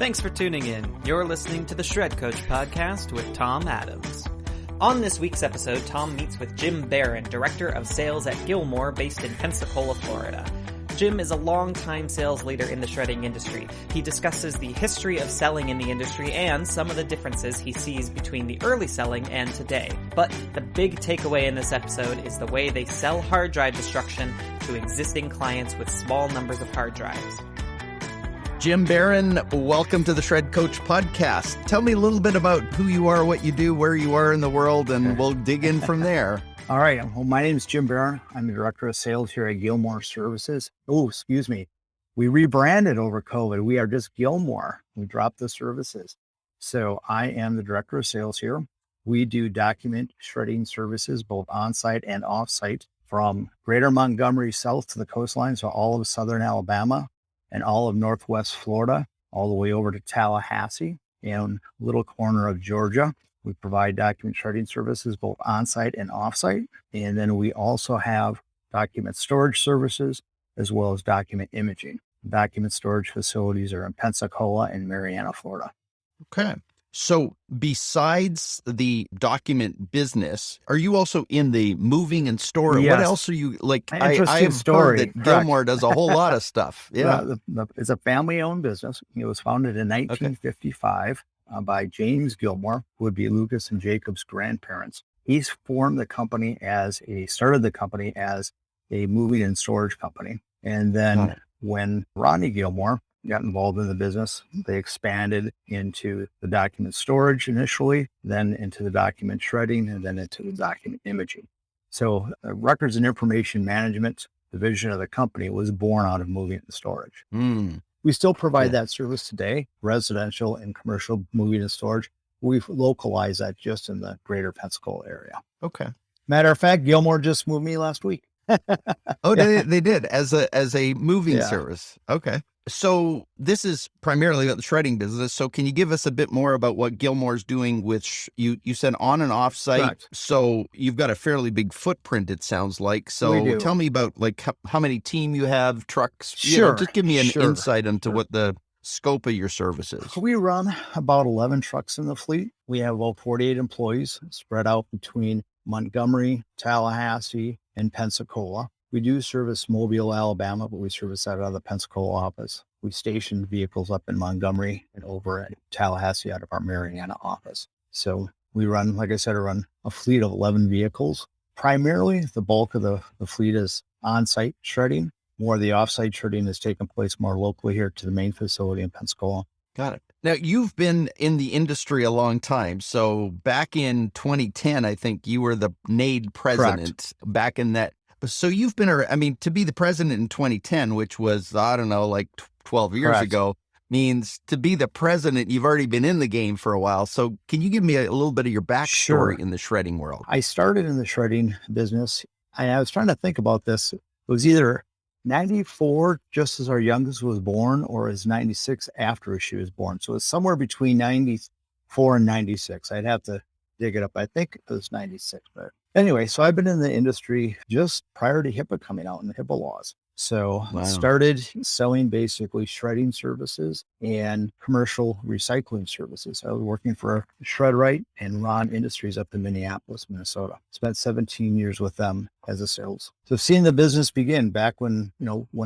Thanks for tuning in. You're listening to the Shred Coach podcast with Tom Adams. On this week's episode, Tom meets with Jim Beran, Director of Sales at Gilmore, based in Pensacola, Florida. Jim is a longtime sales leader in the shredding industry. He discusses the history of selling in the industry and some of the differences he sees between the early selling and today. But the big takeaway in this episode is the way they sell hard drive destruction to existing clients with small numbers of hard drives. Jim Beran, welcome to the Shred Coach podcast. Tell me a little bit about who you are, what you do, where you are in the world, and we'll dig in from there. All right. Well, my name is Jim Beran. I'm the Director of Sales here at Gilmore Services. Oh, excuse me. We rebranded over COVID. We are just Gilmore. We dropped the services. So I am the Director of Sales here. We do document shredding services, both on-site and off-site, from Greater Montgomery south to the coastline, so all of Southern Alabama and all of Northwest Florida, all the way over to Tallahassee and a little corner of Georgia. We provide document shredding services, both on-site and off-site. And then we also have document storage services, as well as document imaging. Document storage facilities are in Pensacola and Marianna, Florida. Okay. So besides the document business, are you also in the moving and storing? Yes. What else are you like? Interesting I've story. heard that Gilmore does a whole lot of stuff. Yeah. It's a family-owned business. It was founded in 1955 by James Gilmore, who would be Lucas and Jacob's grandparents. He's formed the company started the company as a moving and storage company. And then when Rodney Gilmore got involved in the business, they expanded into the document storage initially, then into the document shredding, and then into the document imaging. So records and information management division of the company was born out of moving and storage. We still provide that service today, residential and commercial moving and storage. We've localized that just in the greater Pensacola area. Okay. Matter of fact, Gilmore just moved me last week. They did as a moving service. Okay. So this is primarily about the shredding business. So can you give us a bit more about what Gilmore's doing, which you said on and off site? Correct. So you've got a fairly big footprint, it sounds like. We So do. tell me about like how many team you have, trucks. Sure. Just give me an Sure. insight into what the scope of your service is. We run about 11 trucks in the fleet. We have about 48 employees spread out between Montgomery, Tallahassee, and Pensacola. We do service Mobile, Alabama, but we service that out of the Pensacola office. We station vehicles up in Montgomery and over at Tallahassee out of our Marianna office. So we run, like I said, a fleet of 11 vehicles. Primarily, the bulk of the fleet is on-site shredding. More of the off-site shredding is taking place more locally here to the main facility in Pensacola. Got it. Now, you've been in the industry a long time. So back in 2010, I think you were the NAID president. Correct. Back in that. So you've been, to be the president in 2010, which was, I don't know, like 12 years Correct. ago, means to be the president, you've already been in the game for a while. So can you give me a little bit of your backstory Sure. in the shredding world? I started in the shredding business. I was trying to think about this. It was either 94, just as our youngest was born, or is 96 after she was born. So it's somewhere between 94 and 96. I'd have to dig it up. I think it was 96. But anyway, so I've been in the industry just prior to HIPAA coming out and the HIPAA laws. So Wow. started selling basically shredding services and commercial recycling services. I was working for Shred-Rite and Ron Industries up in Minneapolis, Minnesota. Spent 17 years with them as a sales. So seeing the business begin back when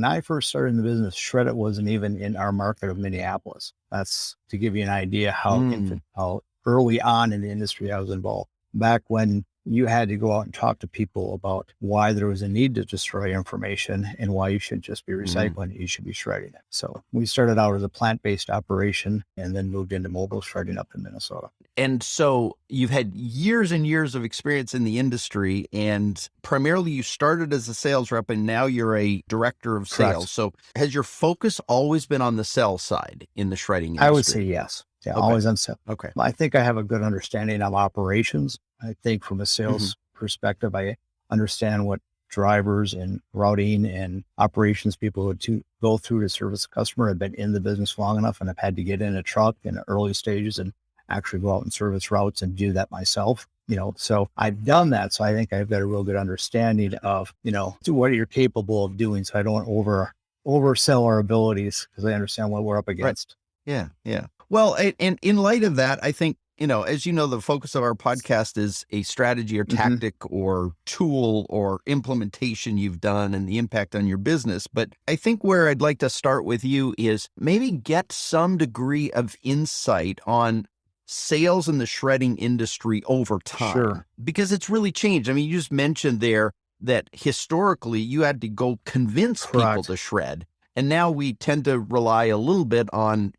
I first started in the business, Shred-It wasn't even in our market of Minneapolis. That's to give you an idea how early on in the industry I was involved. Back when you had to go out and talk to people about why there was a need to destroy information and why you shouldn't just be recycling it, you should be shredding it. So we started out as a plant-based operation and then moved into mobile shredding up in Minnesota. And so you've had years and years of experience in the industry, and primarily you started as a sales rep and now you're a director of sales. Correct. So has your focus always been on the sell side in the shredding industry? I would say yes. Yeah, Okay. always on sale. Okay. I think I have a good understanding of operations. I think from a sales perspective, I understand what drivers and routing and operations people would to go through to service a customer. I've been in the business long enough and I've had to get in a truck in the early stages and actually go out and service routes and do that myself. So I've done that. So I think I've got a real good understanding of, what you're capable of doing. So I don't oversell our abilities because I understand what we're up against. Yeah. Yeah. Well, and in light of that, I think, as you know, the focus of our podcast is a strategy or tactic or tool or implementation you've done and the impact on your business. But I think where I'd like to start with you is maybe get some degree of insight on sales in the shredding industry over time, Sure. because it's really changed. I mean, you just mentioned there that historically you had to go convince people Correct. to shred. And now we tend to rely a little bit on,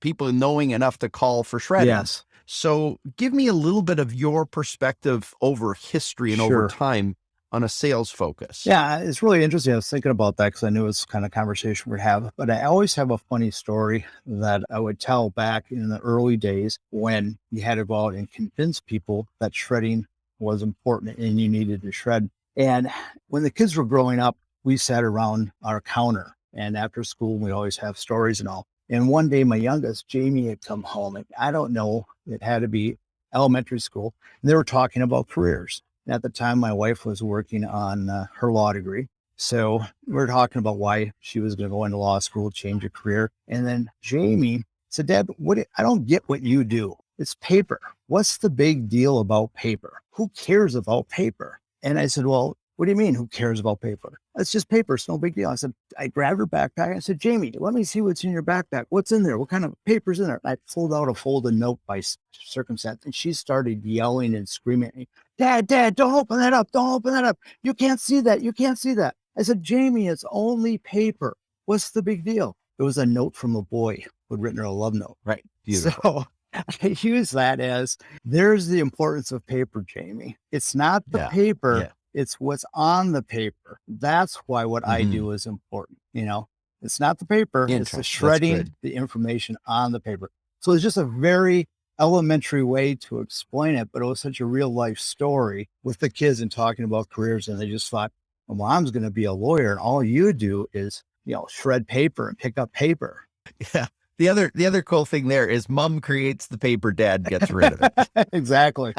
people knowing enough to call for shredding. Yes. So give me a little bit of your perspective over history and over Sure. time on a sales focus. Yeah, it's really interesting. I was thinking about that because I knew it's kind of conversation we'd have. But I always have a funny story that I would tell back in the early days when you had to go out and convince people that shredding was important and you needed to shred. And when the kids were growing up, we sat around our counter, and after school, we always have stories and all. And one day, my youngest, Jamie, had come home, and I don't know, it had to be elementary school. And they were talking about careers. At the time, my wife was working on her law degree. So we were talking about why she was going to go into law school, change her career. And then Jamie said, Dad, I don't get what you do. It's paper. What's the big deal about paper? Who cares about paper? And I said, well, what do you mean, who cares about paper? It's just paper. It's no big deal. I said, I grabbed her backpack. I said, Jamie, let me see what's in your backpack. What's in there? What kind of paper's in there? And I pulled out a folded note by circumstance, and she started yelling and screaming at me, Dad, don't open that up. Don't open that up. You can't see that. You can't see that. I said, Jamie, it's only paper. What's the big deal? It was a note from a boy who had written her a love note. Right. Beautiful. So I use that as there's the importance of paper, Jamie. It's not the paper. Yeah. It's what's on the paper. That's why what I do is important. It's not the paper. It's the shredding the information on the paper. So it's just a very elementary way to explain it, but it was such a real life story with the kids and talking about careers. And they just thought, well, Mom's going to be a lawyer, and all you do is, shred paper and pick up paper. Yeah. The other cool thing there is Mom creates the paper, Dad gets rid of it. Exactly.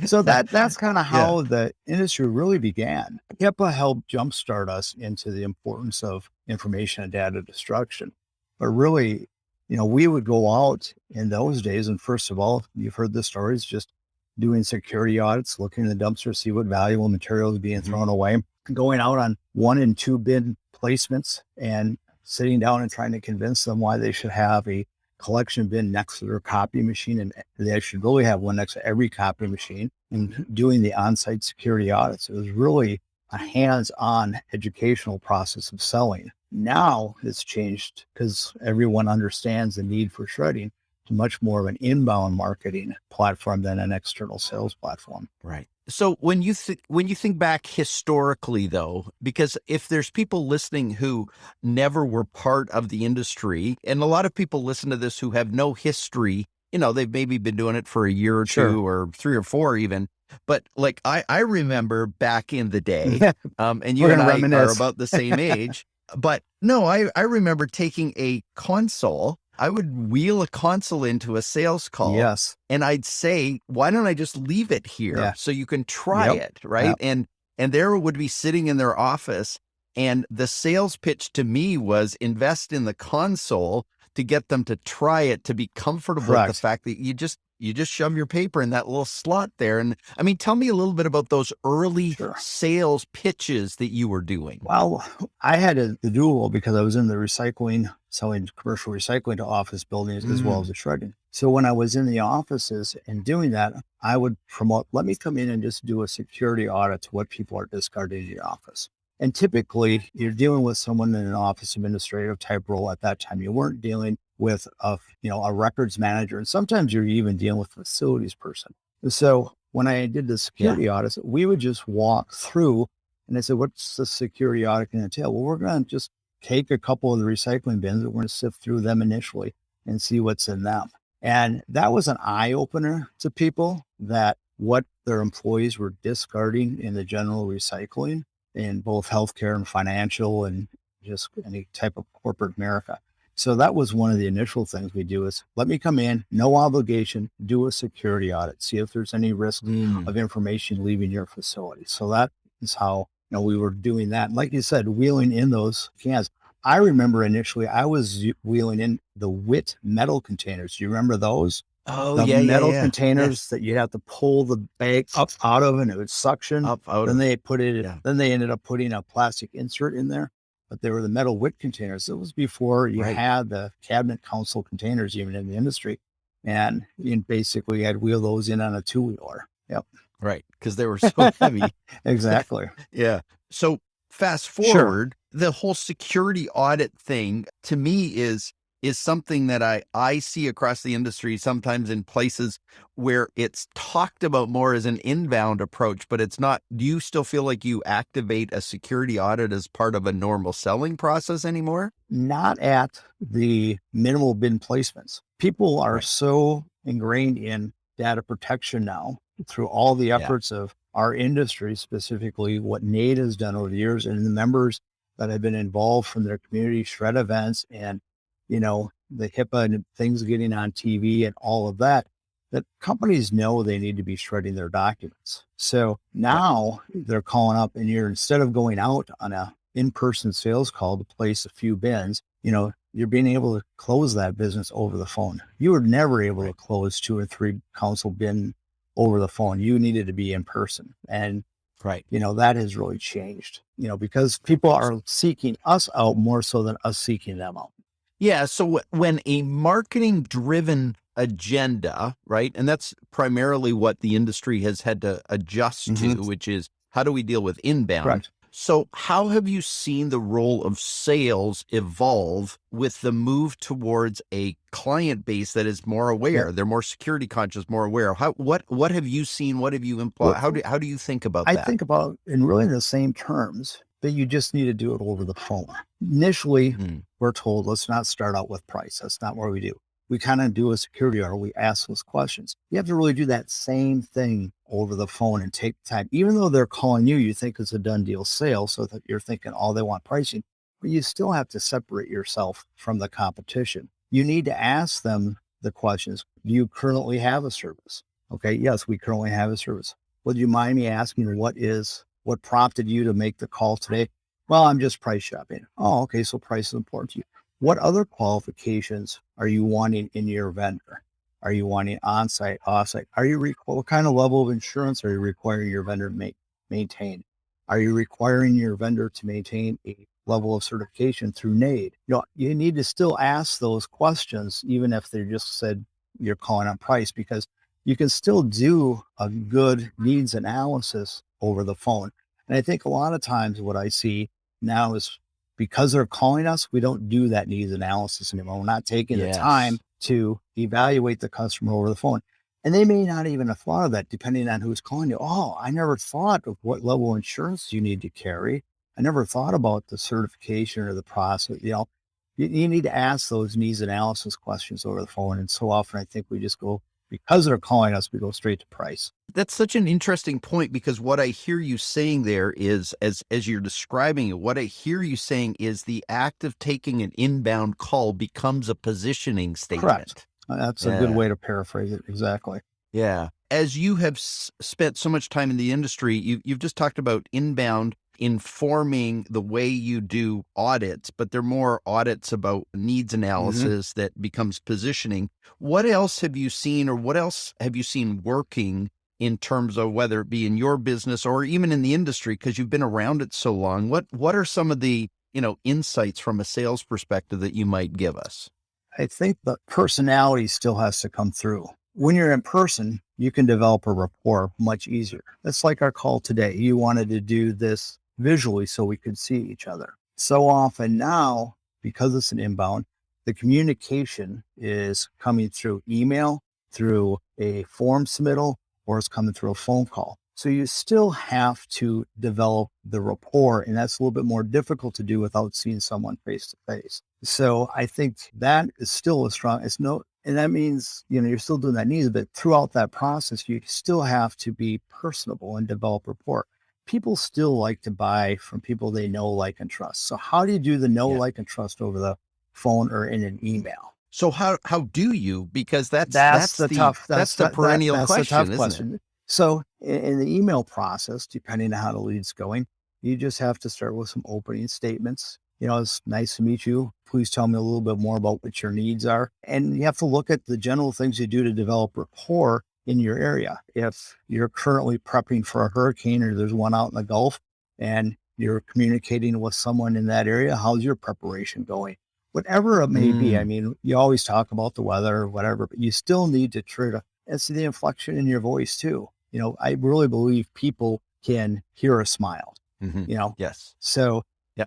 So that's kind of how the industry really began. HIPAA helped jumpstart us into the importance of information and data destruction. But really, we would go out in those days, and first of all, you've heard the stories, just doing security audits, looking in the dumpster, see what valuable material is being thrown away, going out on 1 and 2 bin placements and sitting down and trying to convince them why they should have a collection bin next to their copy machine, and they should really have one next to every copy machine, and doing the on-site security audits. It was really a hands-on educational process of selling. Now it's changed because everyone understands the need for shredding to much more of an inbound marketing platform than an external sales platform. Right. So when you think back historically, though, because if there's people listening who never were part of the industry, and a lot of people listen to this who have no history, they've maybe been doing it for a year or two or 3 or 4 even. But like I remember back in the day, and you and I are about the same age. But no, I remember taking a console. I would wheel a console into a sales call. Yes. And I'd say, why don't I just leave it here so you can try it, right? Yep. And there would be sitting in their office, and the sales pitch to me was invest in the console to get them to try it, to be comfortable with the fact that you just shove your paper in that little slot there. And I mean, tell me a little bit about those early sales pitches that you were doing. Well, I had a dual because I was in the recycling, selling commercial recycling to office buildings as well as the shredding. So when I was in the offices and doing that, I would promote, let me come in and just do a security audit to what people are discarding in your office. And typically you're dealing with someone in an office administrative type role at that time. You weren't dealing with a records manager. And sometimes you're even dealing with a facilities person. So when I did the security audits, we would just walk through, and I said, what's the security audit going to entail? Well, we're going to just take a couple of the recycling bins and we're going to sift through them initially and see what's in them. And that was an eye opener to people, that what their employees were discarding in the general recycling in both healthcare and financial and just any type of corporate America. So that was one of the initial things we do is let me come in, no obligation, do a security audit, see if there's any risk of information leaving your facility. So that is how we were doing that. And like you said, wheeling in those cans. I remember initially I was wheeling in the WIT metal containers. Do you remember those? Oh, The yeah, yeah, metal yeah. containers that you'd have to pull the bag up out of and it would suction. Up out Then of. they put it, Yeah. then they ended up putting a plastic insert in there, but they were the metal WIT containers. It was before you Right. had the cabinet council containers even in the industry. And you basically had wheel those in on a 2-wheeler. Yep. Right. Because they were so heavy. Exactly. Yeah. So fast Sure. forward, the whole security audit thing to me is something that I see across the industry, sometimes in places where it's talked about more as an inbound approach, but it's not. Do you still feel like you activate a security audit as part of a normal selling process anymore? Not at the minimal bin placements. People are Right. so ingrained in data protection now through all the Yeah. efforts of our industry, specifically what NADE has done over the years and the members that have been involved from their community shred events and, the HIPAA and things getting on TV and all of that, that companies know they need to be shredding their documents. So now they're calling up and instead of going out on a in-person sales call to place a few bins, you're being able to close that business over the phone. You were never able to close 2 or 3 council bin over the phone. You needed to be in person. And, that has really changed, because people are seeking us out more so than us seeking them out. Yeah. So when a marketing driven agenda, right, and that's primarily what the industry has had to adjust to, which is how do we deal with inbound? Correct. So how have you seen the role of sales evolve with the move towards a client base that is more aware? They're more security conscious, more aware. What have you seen? What have you implied? How do you think about that? I think about in really the same terms, that you just need to do it over the phone. Initially, we're told, let's not start out with price. That's not what we do. We kind of do a security order. We ask those questions. You have to really do that same thing over the phone and take time. Even though they're calling you, you think it's a done deal sale. So that you're thinking, oh, they want pricing, but you still have to separate yourself from the competition. You need to ask them the questions. Do you currently have a service? Okay. Yes, we currently have a service. Would you mind me asking what prompted you to make the call today? Well, I'm just price shopping. Oh, okay. So price is important to you. What other qualifications are you wanting in your vendor? Are you wanting on-site, off-site? What kind of level of insurance are you requiring your vendor to maintain? Are you requiring your vendor to maintain a level of certification through NADE? You need to still ask those questions, even if they just said you're calling on price, because you can still do a good needs analysis over the phone. And I think a lot of times what I see now is because they're calling us, we don't do that needs analysis anymore. We're not taking the time to evaluate the customer over the phone. And they may not even have thought of that depending on who's calling you. Oh, I never thought of what level of insurance you need to carry. I never thought about the certification or the process. You need to ask those needs analysis questions over the phone. And so often I think we just go, because they're calling us, we go straight to price. That's such an interesting point, because what I hear you saying there is, as you're describing it, what I hear you saying is the act of taking an inbound call becomes a positioning statement. Correct. That's a good way to paraphrase it. Exactly. Yeah. As you have spent so much time in the industry, you've just talked about inbound informing the way you do audits, but they're more audits about needs analysis that becomes positioning. What else have you seen, or what else have you seen working in terms of whether it be in your business or even in the industry, because you've been around it so long? What are some of the, insights from a sales perspective that you might give us? I think the personality still has to come through. When you're in person, you can develop a rapport much easier. That's like our call today. You wanted to do this visually so we could see each other. So often now, because it's an inbound, the communication is coming through email, through a form submittal, or it's coming through a phone call. So you still have to develop the rapport, and that's a little bit more difficult to do without seeing someone face to face. So I think that is still and that means, you're still doing that needs, but throughout that process, you still have to be personable and develop rapport. People still like to buy from people they know, like, and trust. So how do you do the know, like, and trust over the phone or in an email? So how do you? Because that's the perennial question, isn't it? So in the email process, depending on how the lead's going, you just have to start with some opening statements. it's nice to meet you. Please tell me a little bit more about what your needs are. And you have to look at the general things you do to develop rapport in your area. If you're currently prepping for a hurricane or there's one out in the Gulf and you're communicating with someone in that area, how's your preparation going? Whatever it may be. I mean, you always talk about the weather or whatever, but you still need to try to, it's the inflection in your voice too. I really believe people can hear a smile, Yes. So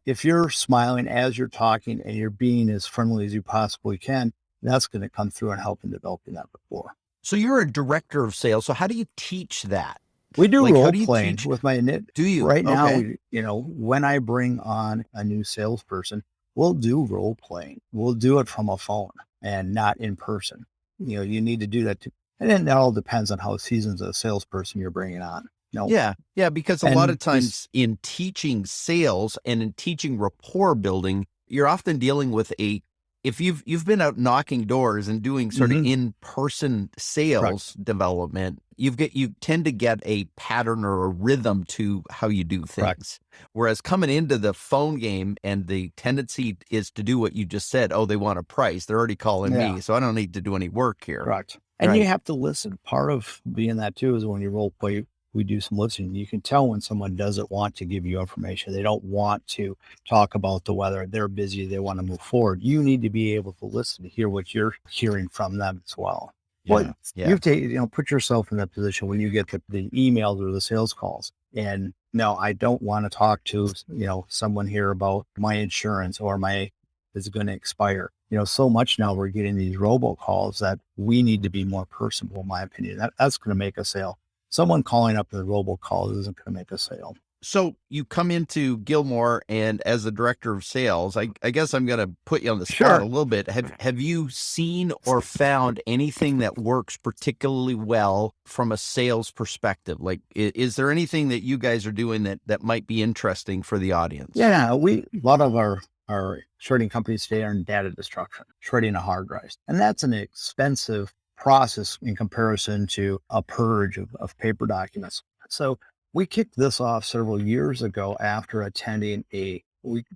if you're smiling as you're talking and you're being as friendly as you possibly can, that's going to come through and help in developing that rapport. So you're a director of sales. So how do you teach that? We do Like, how role do you playing teach? with my knit. Do you? Right now, Okay. when I bring on a new salesperson, we'll do role playing. We'll do it from a phone and not in person. You need to do that too. And then that all depends on how seasoned a salesperson you're bringing on. Yeah. Yeah. Because a lot of times in teaching sales and in teaching rapport building, you're often dealing with if you've been out knocking doors and doing sort of in-person sales development, you tend to get a pattern or a rhythm to how you do things. Correct. Whereas coming into the phone game and the tendency is to do what you just said, oh, they want a price. They're already calling me, so I don't need to do any work here. Correct. And you have to listen. Part of being that too is when you role play, we do some listening. You can tell when someone doesn't want to give you information. They don't want to talk about the weather. They're busy. They want to move forward. You need to be able to listen to hear what you're hearing from them as well. But you put yourself in that position when you get the emails or the sales calls. And no, I don't want to talk to, someone here about my insurance or is going to expire. So much now we're getting these robocalls that we need to be more personable, in my opinion. That's going to make a sale. Someone calling up the robocall isn't going to make a sale. So you come into Gilmore, and as the director of sales, I guess I'm going to put you on the spot a little bit. Have you seen or found anything that works particularly well from a sales perspective? Like, is there anything that you guys are doing that might be interesting for the audience? Yeah, a lot of our shredding companies today are in data destruction, shredding a hard drive. And that's an expensive process in comparison to a purge of paper documents. So we kicked this off several years ago after attending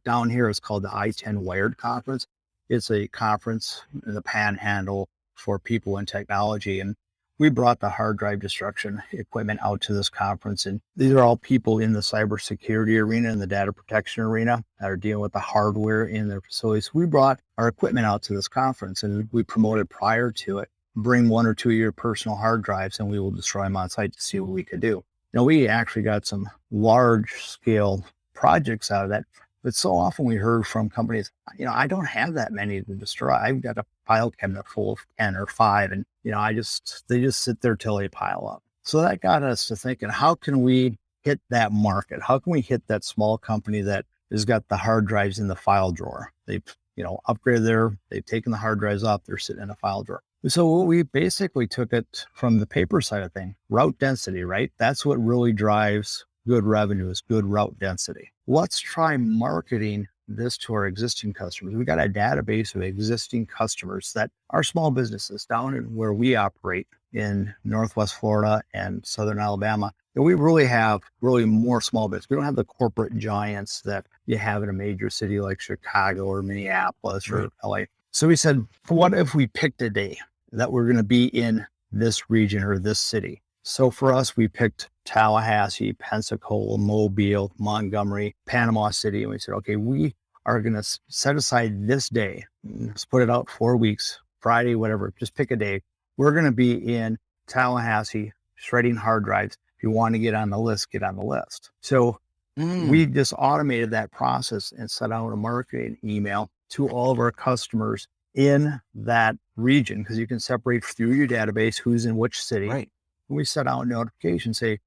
down here it's called the I-10 Wired Conference. It's a conference in the Panhandle for people in technology. And we brought the hard drive destruction equipment out to this conference. And these are all people in the cybersecurity arena and the data protection arena that are dealing with the hardware in their facilities. We brought our equipment out to this conference and we promoted prior to it, bring 1 or 2 of your personal hard drives and we will destroy them on site to see what we could do. We actually got some large scale projects out of that. But so often we heard from companies, I don't have that many to destroy. I've got a file cabinet full of 10 or 5 and, they just sit there till they pile up. So that got us to thinking, how can we hit that market? How can we hit that small company that has got the hard drives in the file drawer? They've, upgraded they've taken the hard drives off, they're sitting in a file drawer. So we basically took it from the paper side of thing, route density, right? That's what really drives good revenue is good route density. Let's try marketing this to our existing customers. We got a database of existing customers that are small businesses down in where we operate in Northwest Florida and Southern Alabama. And we really have more small business. We don't have the corporate giants that you have in a major city like Chicago or Minneapolis or LA. So we said, what if we picked a day that we're going to be in this region or this city? So for us, we picked Tallahassee, Pensacola, Mobile, Montgomery, Panama City. And we said, okay, we are going to set aside this day. Let's put it out 4 weeks, Friday, whatever, just pick a day. We're going to be in Tallahassee shredding hard drives. If you want to get on the list, get on the list. So we just automated that process and sent out a marketing email to all of our customers in that region, because you can separate through your database who's in which city. Right. We set out notifications, say,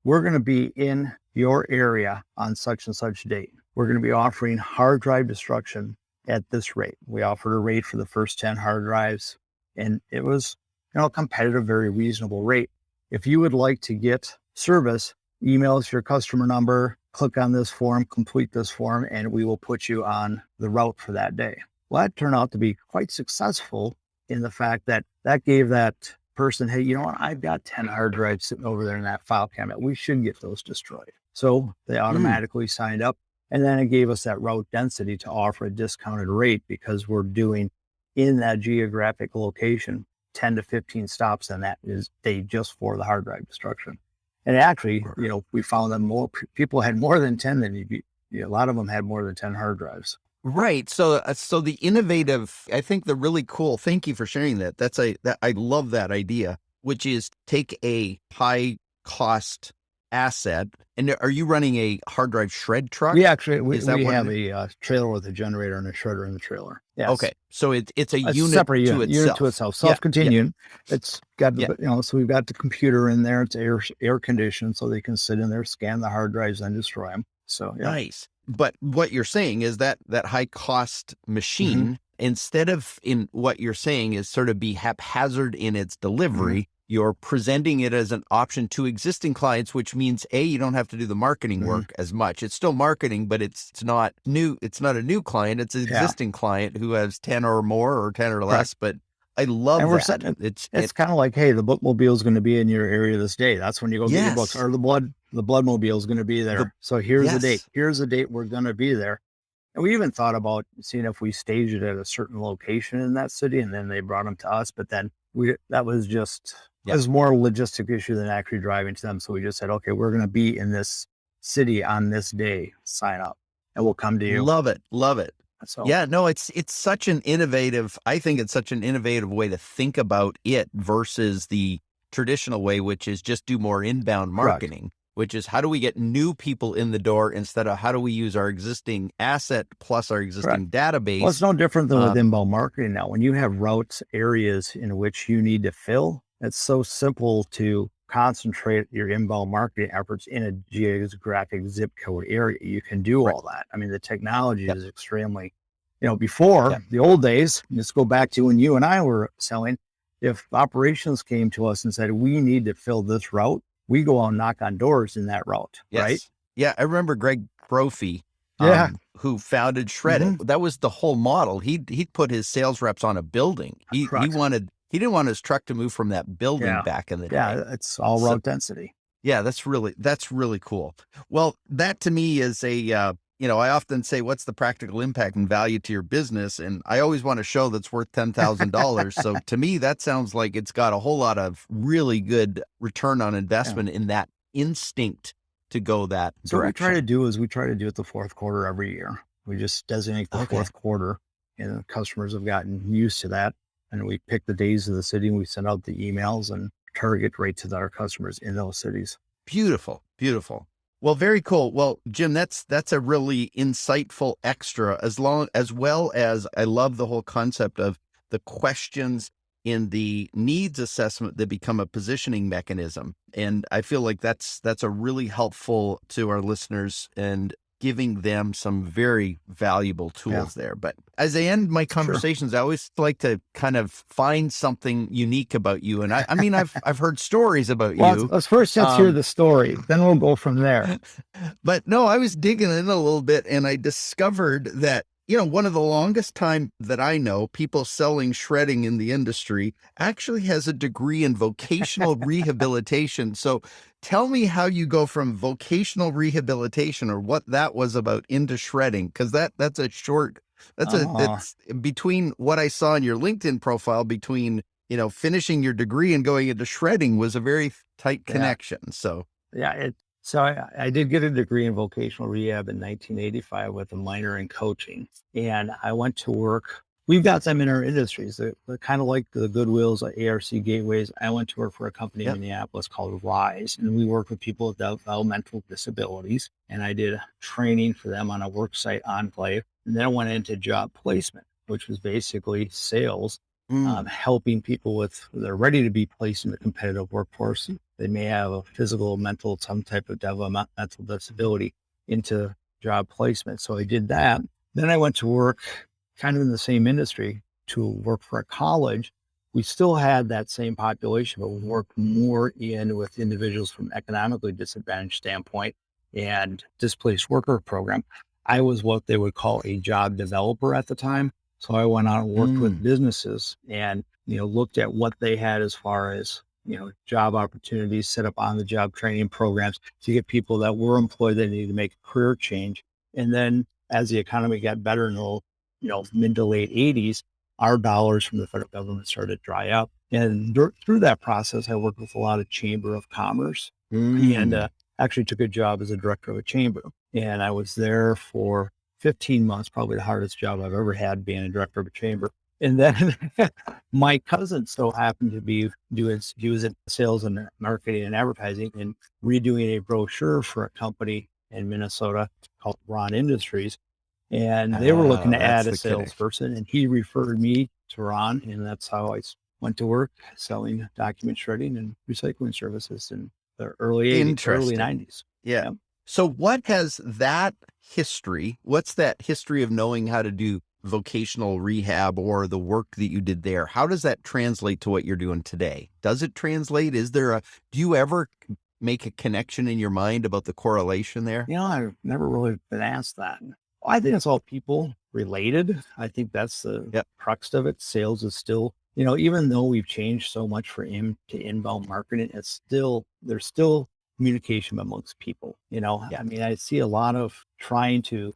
we're going to be in your area on such and such date. We're going to be offering hard drive destruction at this rate. We offered a rate for the first 10 hard drives, and it was, a competitive, very reasonable rate. If you would like to get service, email us your customer number, click on this form, complete this form, and we will put you on the route for that day. Well, that turned out to be quite successful in the fact that gave that person, hey, you know what? I've got 10 hard drives sitting over there in that file cabinet. We should get those destroyed. So they automatically signed up. And then it gave us that route density to offer a discounted rate because we're doing in that geographic location 10 to 15 stops on that is day just for the hard drive destruction. And actually, we found that more people had more than 10 than a lot of them had more than 10 hard drives. Right. So the innovative, I think the really cool, thank you for sharing that. I love that idea, which is take a high cost asset. And are you running a hard drive shred truck? We have a trailer with a generator and a shredder in the trailer. Yes. Okay. So it's a unit separate to itself, self-contained. It's got, so we've got the computer in there. It's air conditioned so they can sit in there, scan the hard drives and destroy them. So yeah. Nice. But what you're saying is that high cost machine, instead of in what you're saying is sort of be haphazard in its delivery, you're presenting it as an option to existing clients, which means you don't have to do the marketing work as much. It's still marketing, but it's not new. It's not a new client. It's an existing client who has 10 or more or 10 or less, but I love that. It's kind of like, hey, the bookmobile is going to be in your area this day. That's when you go get your books, or the bloodmobile is going to be there. So here's the date. Here's the date we're going to be there. And we even thought about seeing if we staged it at a certain location in that city, and then they brought them to us. But then that was just it was more a logistic issue than actually driving to them. So we just said, okay, we're going to be in this city on this day. Sign up, and we'll come to you. Love it. So, it's such an innovative, I think it's such an innovative way to think about it versus the traditional way, which is just do more inbound marketing, which is how do we get new people in the door instead of how do we use our existing asset plus our existing database. Well, it's no different than with inbound marketing now. When you have routes, areas in which you need to fill, it's so simple to concentrate your inbound marketing efforts in a geographic zip code area. You can do all that. I mean, the technology is extremely, before the old days, let's go back to when you and I were selling. If operations came to us and said, we need to fill this route, we go out and knock on doors in that route, right? Yeah, I remember Greg Brophy, who founded Shreddit. That was the whole model. He'd put his sales reps on a building. He didn't want his truck to move from that building back in the day. Yeah, it's all route density. Yeah, that's really cool. Well, that to me is I often say, what's the practical impact and value to your business? And I always want a show that's worth $10,000. So to me, that sounds like it's got a whole lot of really good return on investment in that instinct to go that direction. So what we try to do it the fourth quarter every year. We just designate the fourth quarter, and customers have gotten used to that. And we pick the days of the city and we send out the emails and target right to our customers in those cities. Beautiful. Well, very cool. Well, Jim, that's a really insightful extra, as well as I love the whole concept of the questions in the needs assessment that become a positioning mechanism. And I feel like that's a really helpful to our listeners and giving them some very valuable tools there. But as I end my conversations, I always like to kind of find something unique about you. And I mean, I've heard stories about you. Let's hear the story, then we'll go from there. But no, I was digging in a little bit and I discovered that, one of the longest time that I know people selling shredding in the industry actually has a degree in vocational rehabilitation. So tell me how you go from vocational rehabilitation or what that was about into shredding. Cause that's between what I saw in your LinkedIn profile between, finishing your degree and going into shredding was a very tight connection. So So I did get a degree in vocational rehab in 1985 with a minor in coaching. And I went to work. We've got them in our industries. They're kind of like the Goodwills, like ARC Gateways. I went to work for a company in Minneapolis called Rise. And we worked with people with developmental disabilities. And I did training for them on a worksite enclave. And then I went into job placement, which was basically sales, helping people they're ready to be placed in the competitive workforce. They may have a physical, mental, some type of developmental disability into job placement. So I did that. Then I went to work kind of in the same industry to work for a college. We still had that same population, but we worked more with individuals from economically disadvantaged standpoint and displaced worker program. I was what they would call a job developer at the time. So I went out and worked with businesses and, looked at what they had as far as, job opportunities, set up on the job training programs to get people that were employed that needed to make a career change And then as the economy got better in the mid to late 80s, our dollars from the federal government started to dry up. And through that process, I worked with a lot of chamber of commerce and actually took a job as a director of a chamber. And I was there for 15 months, probably the hardest job I've ever had, being a director of a chamber. And then my cousin so happened to be he was in sales and marketing and advertising and redoing a brochure for a company in Minnesota called Ron Industries. And they were looking to add a salesperson, and he referred me to Ron. And that's how I went to work selling document shredding and recycling services in the early 90s. Yeah. So what has that history, what's that history of knowing how to do vocational rehab or the work that you did there? How does that translate to what you're doing today? Does it translate? Do you ever make a connection in your mind about the correlation there? I've never really been asked that. I think it's all people related. I think that's the crux of it. Sales is still, even though we've changed so much for inbound marketing, there's still communication amongst people. I mean, I see a lot of trying to,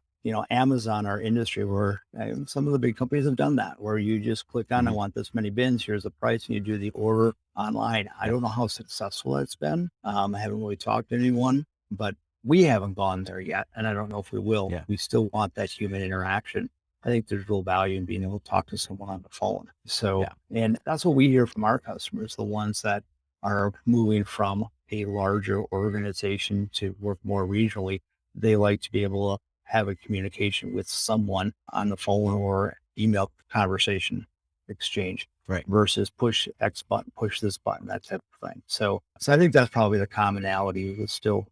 Amazon, our industry, where some of the big companies have done that, where you just click on, I want this many bins, here's the price, and you do the order online. I don't know how successful it's been. I haven't really talked to anyone, but we haven't gone there yet. And I don't know if we will. We still want that human interaction. I think there's real value in being able to talk to someone on the phone. So, and that's what we hear from our customers, the ones that are moving from a larger organization to work more regionally. They like to be able to have a communication with someone on the phone or email conversation exchange versus push X button, push this button, that type of thing. So I think that's probably the commonality is still,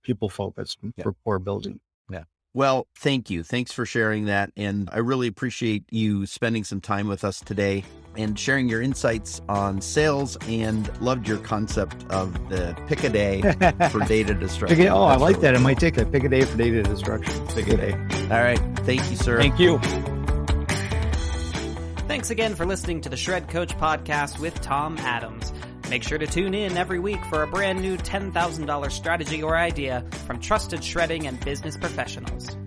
people focused for core building. Yeah. Well, thank you. Thanks for sharing that. And I really appreciate you spending some time with us today and sharing your insights on sales, and loved your concept of the pick a day for data destruction. I like that. It might take a pick a day for data destruction. Pick a day. All right. Thank you, sir. Thank you. Thanks again for listening to the Shred Coach podcast with Tom Adams. Make sure to tune in every week for a brand new $10,000 strategy or idea from trusted shredding and business professionals.